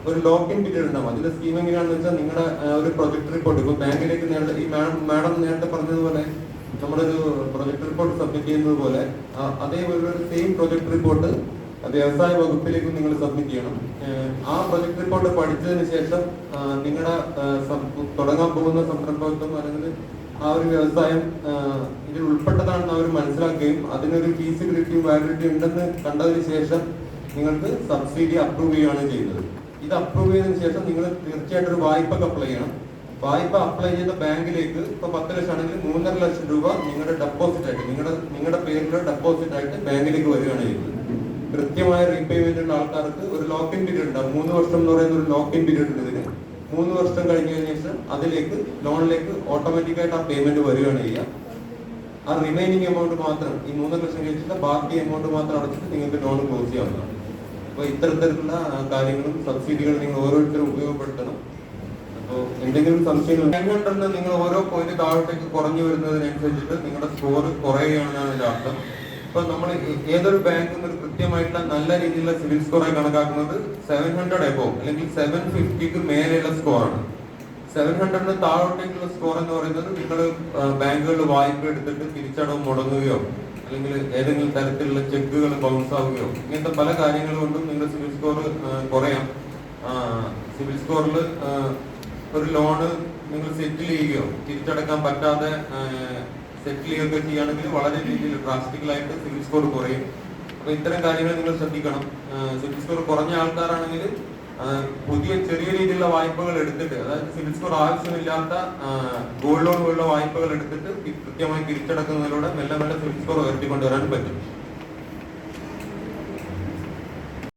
ഒരു ലോക്കിൻ പീരീഡ് ഉണ്ടാവും. അതിന്റെ സ്കീം എങ്ങനെയാണെന്ന് വെച്ചാൽ നിങ്ങളുടെ ഒരു പ്രൊജക്ട് റിപ്പോർട്ട് ഇപ്പൊ ബാങ്കിലേക്ക് നേരത്തെ ഈ മാഡം നേരത്തെ പറഞ്ഞതുപോലെ നമ്മളൊരു പ്രൊജക്ട് റിപ്പോർട്ട് സബ്മിറ്റ് ചെയ്യുന്നത് പോലെ അതേപോലെ ഒരു സെയിം പ്രൊജക്ട് റിപ്പോർട്ട് വ്യവസായ വകുപ്പിലേക്ക് നിങ്ങൾ സബ്മിറ്റ് ചെയ്യണം. ആ പ്രൊജക്ട് റിപ്പോർട്ട് പഠിച്ചതിന് ശേഷം നിങ്ങളുടെ തുടങ്ങാൻ പോകുന്ന സംരംഭത്വം അല്ലെങ്കിൽ ആ ഒരു വ്യവസായം ഇതിൽ ഉൾപ്പെട്ടതാണെന്ന് അവർ മനസ്സിലാക്കുകയും അതിനൊരു ഫീസിബിലിറ്റിയും വാലിഡിറ്റി ഉണ്ടെന്ന് കണ്ടതിന് ശേഷം നിങ്ങൾക്ക് സബ്സിഡി അപ്രൂവ് ചെയ്യുകയാണ് ചെയ്യുന്നത്. ഇത് അപ്രൂവ് ചെയ്തതിനു ശേഷം നിങ്ങൾ തീർച്ചയായിട്ടും ഒരു വായ്പക്ക് അപ്ലൈ ചെയ്യണം. വായ്പ അപ്ലൈ ചെയ്ത ബാങ്കിലേക്ക് ഇപ്പൊ 10 ലക്ഷം ആണെങ്കിൽ 3.5 ലക്ഷം രൂപ നിങ്ങളുടെ ഡെപ്പോസിറ്റ് ആയിട്ട് നിങ്ങളുടെ പേരിൽ ഡെപ്പോസിറ്റ് ആയിട്ട് ബാങ്കിലേക്ക് വരികയാണ് ചെയ്യുന്നത്. കൃത്യമായ റീപേയ്മെന്റ് ഉള്ള ആൾക്കാർക്ക് ഒരു ലോക്ക് ഇൻ പീരീഡ് ഉണ്ടാവും. 3 വർഷം എന്ന് പറയുന്ന ഒരു ലോക്ക് ഇൻ പീരീഡ് ഉണ്ട് ഇതിന്. 3 വർഷം കഴിഞ്ഞതിന് ശേഷം അതിലേക്ക് ലോണിലേക്ക് ഓട്ടോമാറ്റിക്കായിട്ട് ആ പേയ്മെന്റ് വരികയാണ് ചെയ്യുക. ആ റിമൈനിങ് എമൗണ്ട് മാത്രം ഈ 3 ലക്ഷം കഴിച്ചിട്ട് ബാക്കി എമൗണ്ട് മാത്രം അടച്ചിട്ട് നിങ്ങൾക്ക് ലോൺ ക്ലോസ് ചെയ്യാവുന്നതാണ്. അപ്പൊ ഇത്തരത്തിലുള്ള കാര്യങ്ങളും സബ്സിഡികളും നിങ്ങൾ ഓരോരുത്തരും ഉപയോഗപ്പെടുത്തണം. അപ്പോൾ എന്തെങ്കിലും സംശയങ്ങൾ എങ്ങോട്ടെന്ന് നിങ്ങൾ ഓരോ പോയിന്റ് താഴോട്ടേക്ക് കുറഞ്ഞു വരുന്നതിനനുസരിച്ചിട്ട് നിങ്ങളുടെ സ്കോർ കുറയുകയാണെന്നാണ് ഇതിന്റെ അർത്ഥം. ഇപ്പൊ നമ്മൾ ഏതൊരു ബാങ്കും ഒരു കൃത്യമായിട്ടുള്ള നല്ല രീതിയിലുള്ള സിവിൽ സ്കോറായി കണക്കാക്കുന്നത് 700 എബോ അല്ലെങ്കിൽ 750ക്ക് മേലെയുള്ള സ്കോറാണ്. 700ന് താഴോട്ടേക്കുള്ള സ്കോർ എന്ന് പറയുന്നത് നിങ്ങൾ ബാങ്കുകളിൽ വായ്പ എടുത്തിട്ട് തിരിച്ചടവ് മുടങ്ങുകയോ അല്ലെങ്കിൽ ഏതെങ്കിലും തരത്തിലുള്ള ചെക്കുകൾ ബൗൺസ് ആവുകയോ ഇങ്ങനത്തെ പല കാര്യങ്ങൾ കൊണ്ടും നിങ്ങളുടെ സിവിൽ സ്കോർ കുറയാം. സിവിൽ സ്കോറിൽ ഒരു ലോണ് നിങ്ങൾ സെറ്റിൽ ചെയ്യുകയോ തിരിച്ചടക്കാൻ പറ്റാതെ സെറ്റിൽ ചെയ്യുകയൊക്കെ ചെയ്യുകയാണെങ്കിൽ വളരെ രീതിയിൽ ഡ്രാസ്റ്റിക്കലായിട്ട് സിവിൽ സ്കോർ കുറയും. അപ്പൊ ഇത്തരം കാര്യങ്ങൾ നിങ്ങൾ ശ്രദ്ധിക്കണം. സിവിൽ സ്കോർ കുറഞ്ഞ ആൾക്കാരാണെങ്കിൽ പുതിയ ചെറിയ രീതിയിലുള്ള വായ്പകൾ എടുത്തിട്ട്, അതായത് സിവിൽ സ്കോർ ആവശ്യമില്ലാത്ത ഗോൾഡ് ലോൺ പോലുള്ള വായ്പകൾ എടുത്തിട്ട് കൃത്യമായി തിരിച്ചടക്കുന്നതിലൂടെ മെല്ലെ മെല്ലെ സിവിൽ സ്കോർ ഉയർത്തിക്കൊണ്ടുവരാൻ പറ്റും.